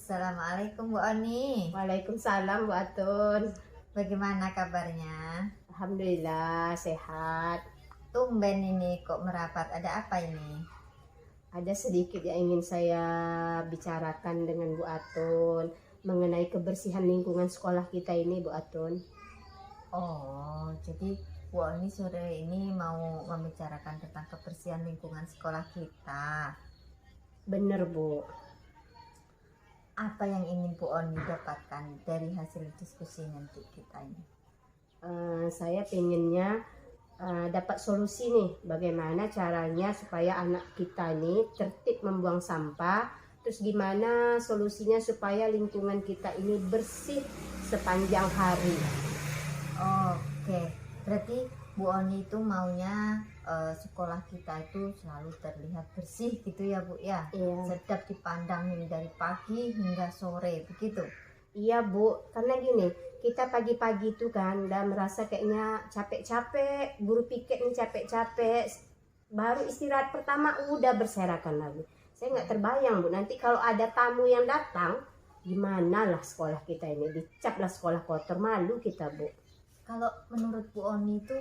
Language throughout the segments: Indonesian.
Assalamualaikum Bu Oni. Waalaikumsalam Bu Atun. Bagaimana kabarnya? Alhamdulillah sehat. Tumben ini kok merapat, ada apa ini? Ada sedikit yang ingin saya bicarakan dengan Bu Atun mengenai kebersihan lingkungan sekolah kita ini, Bu Atun. Oh, jadi Bu Oni sore ini mau membicarakan tentang kebersihan lingkungan sekolah kita. Bener Bu. Apa yang ingin Bu Oni dapatkan dari hasil diskusi nanti kita ini? Saya pengennya dapat solusi nih, bagaimana caranya supaya anak kita ini tertib membuang sampah. Terus gimana solusinya supaya lingkungan kita ini bersih sepanjang hari. Oke, berarti Bu Oni itu maunya sekolah kita itu selalu terlihat bersih gitu ya Bu ya? Iya. Sedap dipandang nih dari pagi hingga sore begitu. Iya Bu, karena gini, kita pagi-pagi itu kan udah merasa kayaknya capek-capek, buru piket nih capek-capek, baru istirahat pertama udah berserakan lagi. Saya nggak terbayang Bu, nanti kalau ada tamu yang datang, gimana lah sekolah kita ini, dicap lah sekolah kotor, malu kita Bu. Kalau menurut Bu Oni itu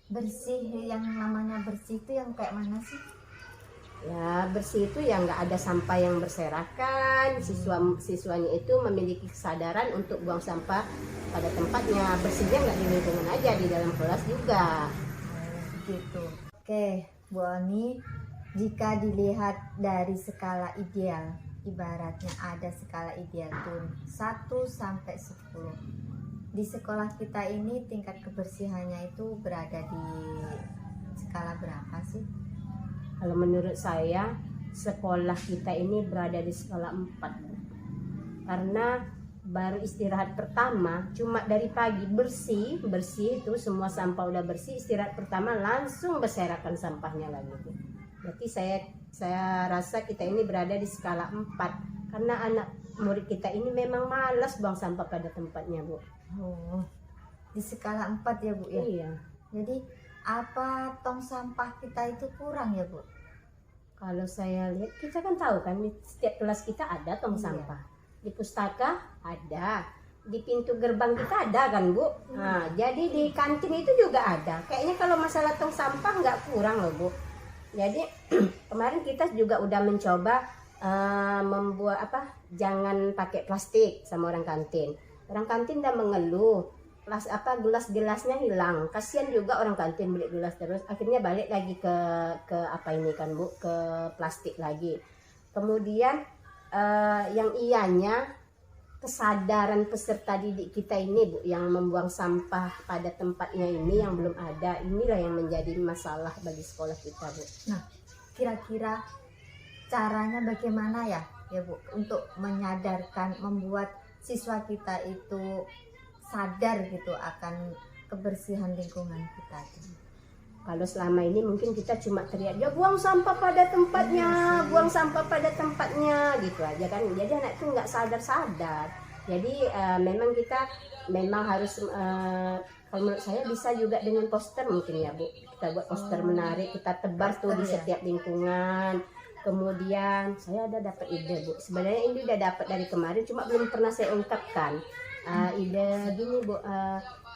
bersih, yang namanya bersih itu yang kayak mana sih? Ya bersih itu ya nggak ada sampah yang berserakan, siswanya itu memiliki kesadaran untuk buang sampah pada tempatnya, bersihnya nggak di lingkungan aja, di dalam kelas juga. Begitu. Oke, Bu Oni, jika dilihat dari skala ideal, ibaratnya ada skala ideal tuh 1 sampai 10. Di sekolah kita ini tingkat kebersihannya itu berada di skala berapa sih? Kalau menurut saya sekolah kita ini berada di skala 4. Karena baru istirahat pertama cuma dari pagi bersih itu semua sampah udah bersih, istirahat pertama langsung berserakan sampahnya lagi. Berarti saya rasa kita ini berada di skala 4 karena anak murid kita ini memang malas buang sampah pada tempatnya Bu. Oh, di skala 4 ya Bu ya? Iya. Jadi apa tong sampah kita itu kurang ya Bu? Kalau saya lihat, kita kan tahu kan di setiap kelas kita ada tong Iya. sampah. Di pustaka ada, di pintu gerbang kita ada kan Bu. Nah, jadi di kantin itu juga ada. Kayaknya kalau masalah tong sampah nggak kurang loh Bu. Jadi kemarin kita juga udah mencoba membuat jangan pakai plastik sama orang kantin. Orang kantin udah mengeluh, gelas-gelasnya hilang. Kasihan juga orang kantin beli gelas terus. Akhirnya balik lagi ke apa ini kan Bu, ke plastik lagi. Kemudian yang ianya kesadaran peserta didik kita ini Bu, yang membuang sampah pada tempatnya ini yang belum ada. Inilah yang menjadi masalah bagi sekolah kita Bu. Nah, kira-kira caranya bagaimana ya Bu untuk menyadarkan, membuat siswa kita itu sadar gitu akan kebersihan lingkungan kita itu. Kalau selama ini mungkin kita cuma teriak, ya buang sampah pada tempatnya, buang sampah pada tempatnya gitu aja kan. Jadi anak itu nggak sadar-sadar. Jadi memang kita harus kalau menurut saya bisa juga dengan poster mungkin ya Bu. Kita buat poster menarik, kita tebar tuh di setiap lingkungan. Kemudian saya ada dapat ide Bu. Sebenarnya ini udah dapat dari kemarin, cuma belum pernah saya ungkapkan. Ide gini Bu,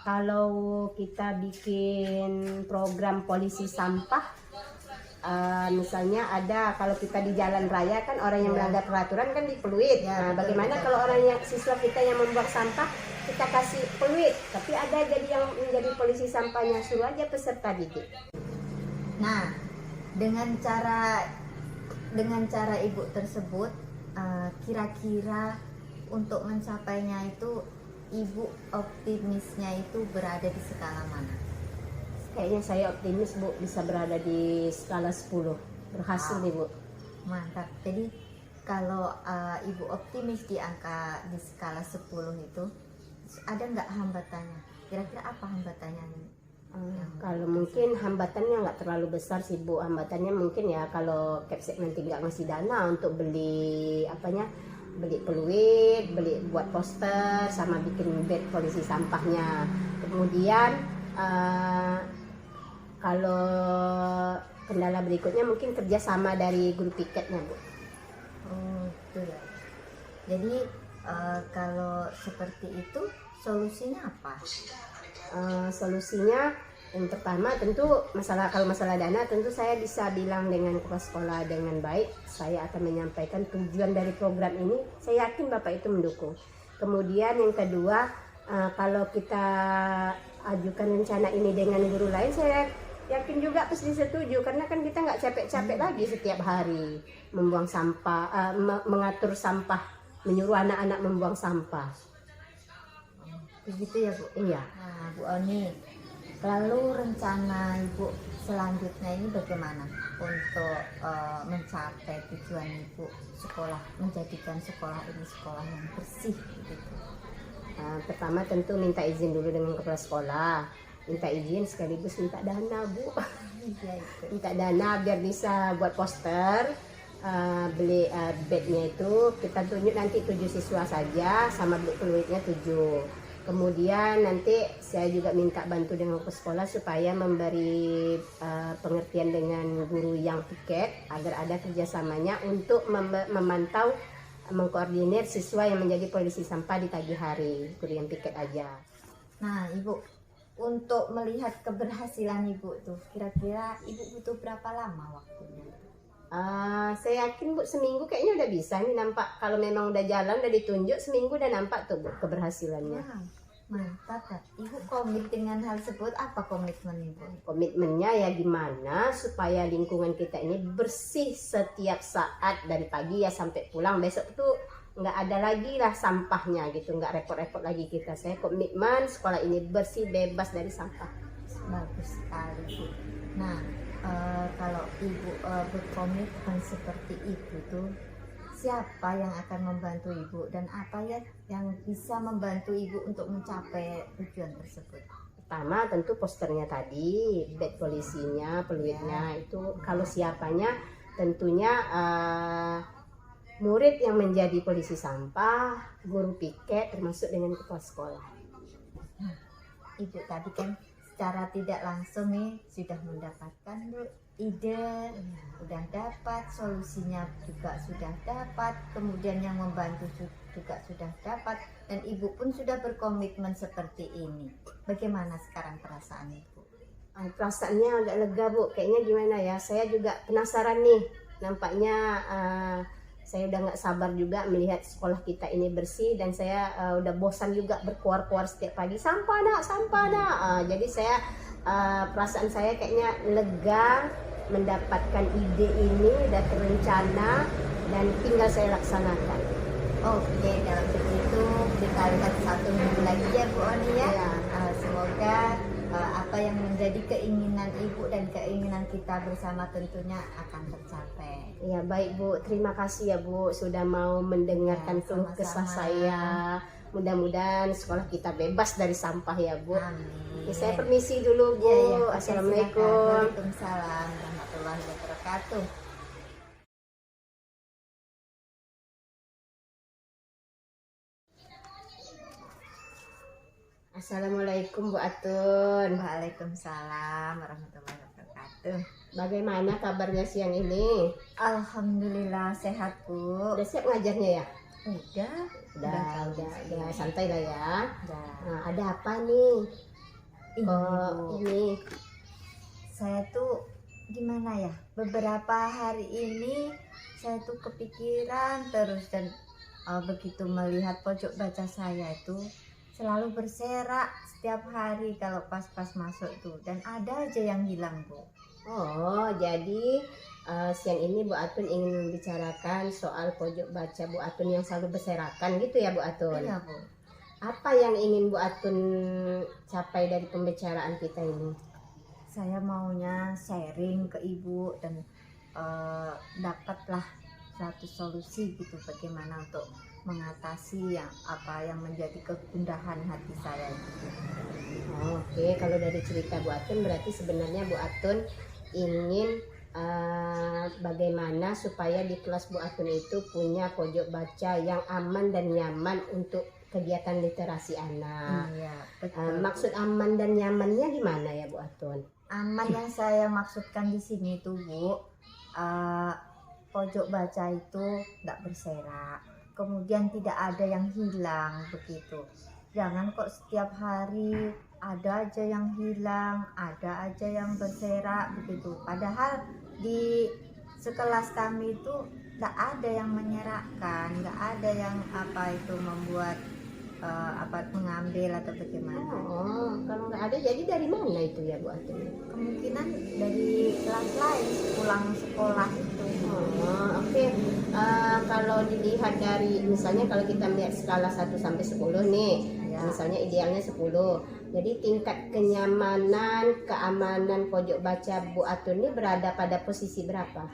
kalau kita bikin program polisi sampah, misalnya ada, kalau kita di jalan raya kan orang yang melanggar peraturan kan dipeluit. Nah, bagaimana kalau orang yang siswa kita yang membuang sampah kita kasih peluit, tapi ada jadi yang menjadi polisi sampahnya, suruh aja peserta didik. Nah, dengan cara Ibu tersebut, kira-kira untuk mencapainya itu Ibu optimisnya itu berada di skala mana? Kayaknya saya optimis Bu, bisa berada di skala 10. Berhasil nih Bu. Mantap. Jadi kalau Ibu optimis di di skala 10 itu, ada nggak hambatannya? Kira-kira apa hambatannya? Kalau mungkin hambatannya nggak terlalu besar sih Bu. Hambatannya mungkin ya kalau Kepsek nanti nggak ngasih dana untuk beli beli peluit, beli buat poster, sama bikin bed polisi sampahnya. Kemudian kalau kendala berikutnya mungkin kerjasama dari guru piketnya Bu. Oh, betul ya. Jadi kalau seperti itu solusinya apa? Solusinya yang pertama tentu kalau masalah dana tentu saya bisa bilang dengan kepala sekolah dengan baik, saya akan menyampaikan tujuan dari program ini, saya yakin Bapak itu mendukung. Kemudian yang kedua, kalau kita ajukan rencana ini dengan guru lain, saya yakin juga pasti setuju, karena kan kita nggak capek-capek lagi setiap hari membuang sampah, mengatur sampah, menyuruh anak-anak membuang sampah. Begitu ya Bu? Iya. Nah Bu Oni, lalu rencana Ibu selanjutnya ini bagaimana untuk mencapai tujuan Ibu sekolah, menjadikan sekolah ini sekolah yang bersih gitu? Pertama tentu minta izin dulu dengan kepala sekolah, minta izin sekaligus minta dana Bu. Iya itu. Minta dana biar bisa buat poster, beli bednya itu kita tunjuk nanti 7 siswa saja, sama beli peluitnya 7. Kemudian nanti saya juga minta bantu dengan kepala sekolah supaya memberi pengertian dengan guru yang piket agar ada kerjasamanya untuk memantau, mengkoordinir siswa yang menjadi polisi sampah di pagi hari, guru yang piket aja. Nah Ibu, untuk melihat keberhasilan Ibu tuh kira-kira Ibu butuh berapa lama waktunya? Saya yakin Bu seminggu kayaknya udah bisa nih nampak, kalau memang udah jalan, udah ditunjuk, seminggu udah nampak tuh Bu keberhasilannya. Wow, mantap Kak. Ibu komit dengan hal tersebut, apa komitmen Ibu? Komitmennya ya gimana supaya lingkungan kita ini bersih setiap saat dari pagi ya sampai pulang, besok tuh nggak ada lagi lah sampahnya gitu, nggak repot-repot lagi kita. Saya komitmen sekolah ini bersih, bebas dari sampah. Bagus sekali Bu. Nah kalau Ibu berkomitmen seperti itu tuh, siapa yang akan membantu Ibu dan apa ya yang bisa membantu Ibu untuk mencapai tujuan tersebut? Pertama tentu posternya tadi, bed polisinya, peluitnya itu. Kalau siapanya tentunya murid yang menjadi polisi sampah, guru piket, termasuk dengan kepala sekolah. Ibu tadi kan secara tidak langsung nih sudah mendapatkan Bu ide, sudah dapat solusinya juga sudah dapat, kemudian yang membantu juga sudah dapat, dan Ibu pun sudah berkomitmen seperti ini. Bagaimana sekarang perasaan Ibu? Perasaannya agak lega Bu, kayaknya gimana ya, saya juga penasaran nih, nampaknya saya udah nggak sabar juga melihat sekolah kita ini bersih, dan saya udah bosan juga berkuar-kuar setiap pagi, sampah nak, sampah nak. Jadi saya perasaan saya kayaknya lega mendapatkan ide ini, udah terencana dan tinggal saya laksanakan. Oke, kalau begitu kita lihat 1 minggu lagi ya Bu Oni ya. Ya. Semoga apa yang menjadi keinginan Ibu dan keinginan kita bersama tentunya akan tercapai. Ya baik Bu, terima kasih ya Bu sudah mau mendengarkan Ya, keluh kesah sama-sama. saya. Mudah-mudahan sekolah kita bebas dari sampah ya Bu. Amin. Ya, saya permisi dulu Bu. Ya, ya. Oke, Assalamualaikum. silakan. Waalaikumsalam warahmatullahi wabarakatuh. Assalamualaikum Bu Atun. Waalaikumsalam warahmatullahi wabarakatuh. Bagaimana kabarnya siang ini? Alhamdulillah sehat Bu. Udah siap ngajarnya ya? Udah Udah santai lah ya. Udah. Nah, ada apa nih? Ini Bu, Ini. saya tuh gimana ya? Beberapa hari ini saya tuh kepikiran terus, dan begitu melihat pojok baca saya itu selalu berserak setiap hari kalau pas-pas masuk tuh, dan ada aja yang hilang Bu. Oh, jadi siang ini Bu Atun ingin membicarakan soal pojok baca Bu Atun yang selalu berserakan gitu ya Bu Atun? Iya Bu. Apa yang ingin Bu Atun capai dari pembicaraan kita ini? Saya maunya sharing ke Ibu dan dapatlah satu solusi gitu, bagaimana untuk mengatasi apa yang menjadi kegundahan hati saya gitu. Oke, kalau dari cerita Bu Atun berarti sebenarnya Bu Atun ingin bagaimana supaya di kelas Bu Atun itu punya pojok baca yang aman dan nyaman untuk kegiatan literasi anak. Iya, betul. Maksud aman dan nyamannya gimana ya Bu Atun? Aman yang saya maksudkan di sini tuh Bu, pojok baca itu nggak berserak, kemudian tidak ada yang hilang begitu. Jangan kok setiap hari ada aja yang hilang, ada aja yang berserak begitu. Padahal di sekelas kami itu nggak ada yang menyerakkan, nggak ada yang apa itu membuat mengambil atau bagaimana. Oh, kalau nggak ada, jadi dari mana itu ya Bu Atun? Kemungkinan dari kelas lain pulang sekolah itu. Oh, oke. Kalau dilihat dari misalnya kalau kita melihat skala 1 sampai 10 nih, Ya. misalnya idealnya 10. Jadi tingkat kenyamanan, keamanan pojok baca Bu Atun ini berada pada posisi berapa?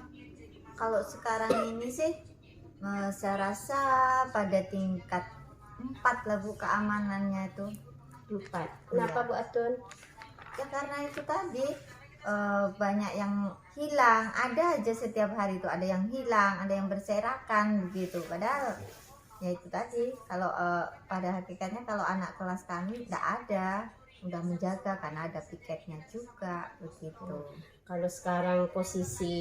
Kalau sekarang ini sih saya rasa pada tingkat 4 lah Bu, keamanannya itu. 4. Kenapa Iya. Bu Atun? Ya karena itu tadi banyak yang hilang, ada aja setiap hari itu ada yang hilang, ada yang berserakan begitu. Padahal ya itu tadi, kalau pada hakikatnya kalau anak kelas kami tidak ada, udah menjaga karena ada piketnya juga begitu. Kalau sekarang posisi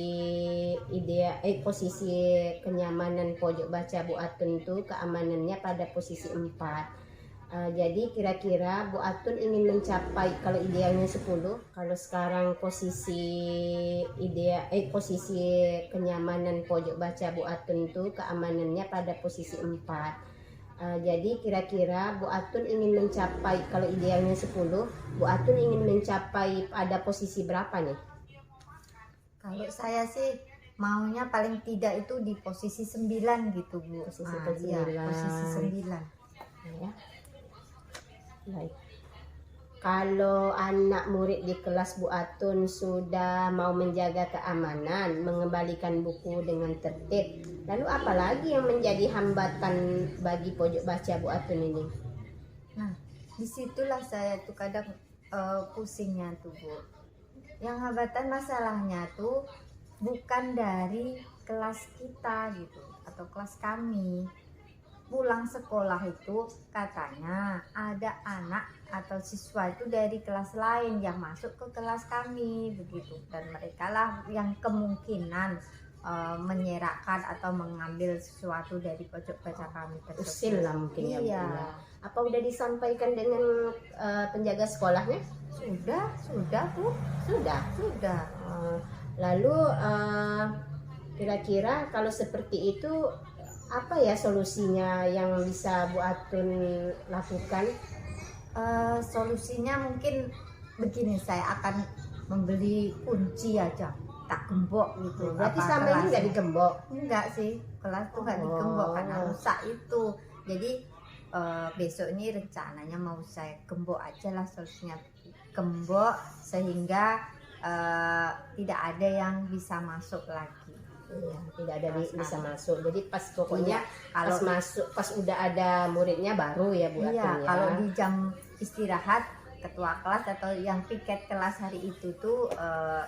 posisi kenyamanan pojok baca Bu Atun itu keamanannya pada posisi 4. Jadi kira-kira Bu Atun ingin mencapai, kalau idealnya 10, kalau sekarang posisi posisi kenyamanan pojok baca Bu Atun itu keamanannya pada posisi 4. Jadi kira-kira Bu Atun ingin mencapai, kalau idealnya 10, Bu Atun ingin mencapai pada posisi berapa nih? Kalau saya sih maunya paling tidak itu di posisi 9 gitu Bu. Posisi Iya, 9. posisi 9. Ya. Baik. Kalau anak murid di kelas Bu Atun sudah mau menjaga keamanan, mengembalikan buku dengan tertib, lalu apa lagi yang menjadi hambatan bagi pojok baca Bu Atun ini? Nah, disitulah saya tuh kadang pusingnya tuh Bu. Yang hambatan masalahnya tuh bukan dari kelas kita gitu atau kelas kami. Pulang sekolah itu katanya ada anak atau siswa itu dari kelas lain yang masuk ke kelas kami begitu, dan mereka lah yang kemungkinan menyerakkan atau mengambil sesuatu dari pojok baca kami tersebut. Usil lah mungkin ya Bu. Iya. Apa udah disampaikan dengan penjaga sekolahnya? Sudah Bu, Sudah. sudah. Lalu kira-kira kalau seperti itu apa ya solusinya yang bisa Bu Atun lakukan? Solusinya mungkin begini, saya akan membeli kunci aja, tak gembok gitu. Berarti Apa selama ini nggak kelasnya? digembok? Enggak sih, kelas tuh nggak digembok karena Oh. rusak itu. Jadi besok ini rencananya mau saya gembok aja lah, solusinya gembok sehingga tidak ada yang bisa masuk lagi. Iya, tidak ada Kelas bisa kami. masuk. Jadi pas pokoknya Kalau pas masuk, pas udah ada muridnya baru ya Bu iya, Atun ya. kalau di jam istirahat ketua kelas atau yang piket kelas hari itu tuh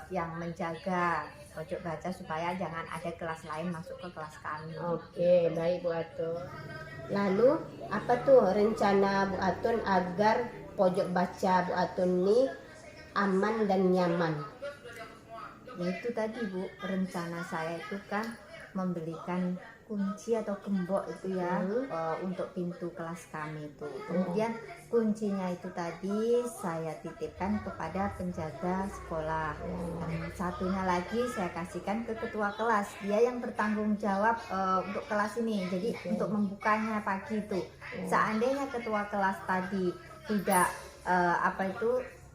yang menjaga pojok baca supaya jangan ada kelas lain masuk ke kelas kami. Oke, baik Bu Atun. Lalu apa tuh rencana Bu Atun agar pojok baca Bu Atun ini aman dan nyaman? Ya itu tadi Bu, rencana saya itu kan membelikan kunci atau gembok itu ya untuk pintu kelas kami itu. Kemudian kuncinya itu tadi saya titipkan kepada penjaga sekolah. Dan satunya lagi saya kasihkan ke ketua kelas. Dia yang bertanggung jawab untuk kelas ini. Jadi untuk membukanya pagi itu. Seandainya ketua kelas tadi tidak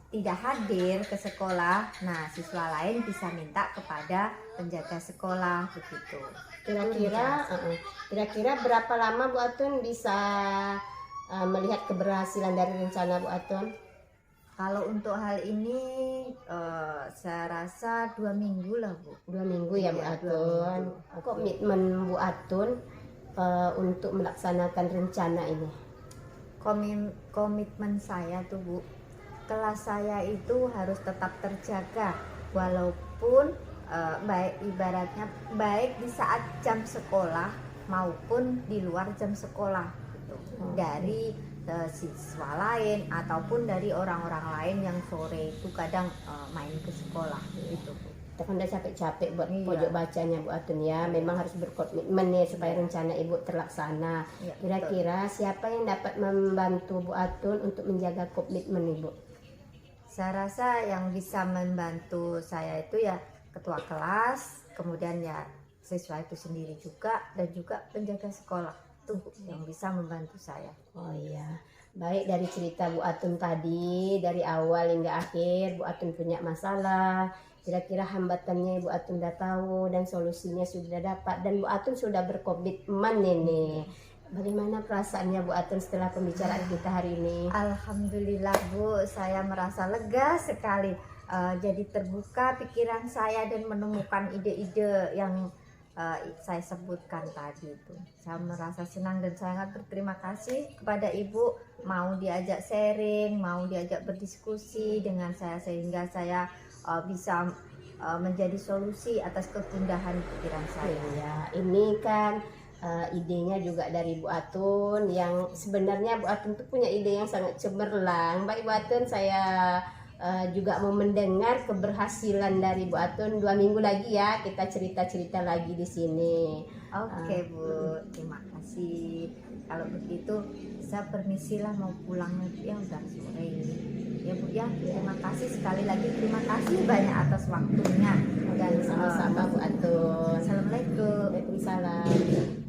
tidak hadir ke sekolah, nah siswa lain bisa minta kepada penjaga sekolah begitu. Kira-kira berapa lama Bu Atun bisa melihat keberhasilan dari rencana Bu Atun? Kalau untuk hal ini saya rasa 2 minggu lah Bu. 2 minggu ya Bu Iya, 2 Atun. minggu. Komitmen Bu Atun untuk melaksanakan rencana ini. Komitmen saya tuh Bu, kelas saya itu harus tetap terjaga walaupun ibaratnya baik di saat jam sekolah maupun di luar jam sekolah gitu. Dari siswa lain ataupun dari orang-orang lain yang sore itu kadang main ke sekolah gitu Bu. Kita kan udah capek-capek buat Iya. pojok bacanya Bu Atun ya. Memang harus berkomitmen nih supaya rencana Ibu terlaksana. Iya, Kira-kira siapa yang dapat membantu Bu Atun untuk menjaga komitmen Ibu? Saya rasa yang bisa membantu saya itu ya ketua kelas, kemudian ya siswa itu sendiri juga, dan juga penjaga sekolah tuh yang bisa membantu saya. Oh iya, baik dari cerita Bu Atun tadi, dari awal hingga akhir Bu Atun punya masalah. Kira-kira hambatannya Bu Atun udah tahu dan solusinya sudah dapat dan Bu Atun sudah berkomitmen ini. Bagaimana perasaannya Bu Atun setelah pembicaraan kita hari ini? Alhamdulillah Bu, saya merasa lega sekali. Jadi terbuka pikiran saya dan menemukan ide-ide yang saya sebutkan tadi itu. Saya merasa senang dan sangat berterima kasih kepada Ibu mau diajak sharing, mau diajak berdiskusi dengan saya sehingga saya bisa menjadi solusi atas kegundahan pikiran saya. Iya, ini kan idenya juga dari Bu Atun yang sebenarnya Bu Atun tuh punya ide yang sangat cemerlang. Baik Bu Atun, saya juga mau mendengar keberhasilan dari Bu Atun. 2 minggu lagi ya kita cerita-cerita lagi di sini. Oke Bu, terima kasih. Kalau begitu saya permisilah mau pulang nanti ya udah sore. Ya Bu ya, terima kasih sekali lagi, terima kasih banyak atas waktunya dan Sama-sama Bu Atun. Assalamualaikum. Waalaikumsalam.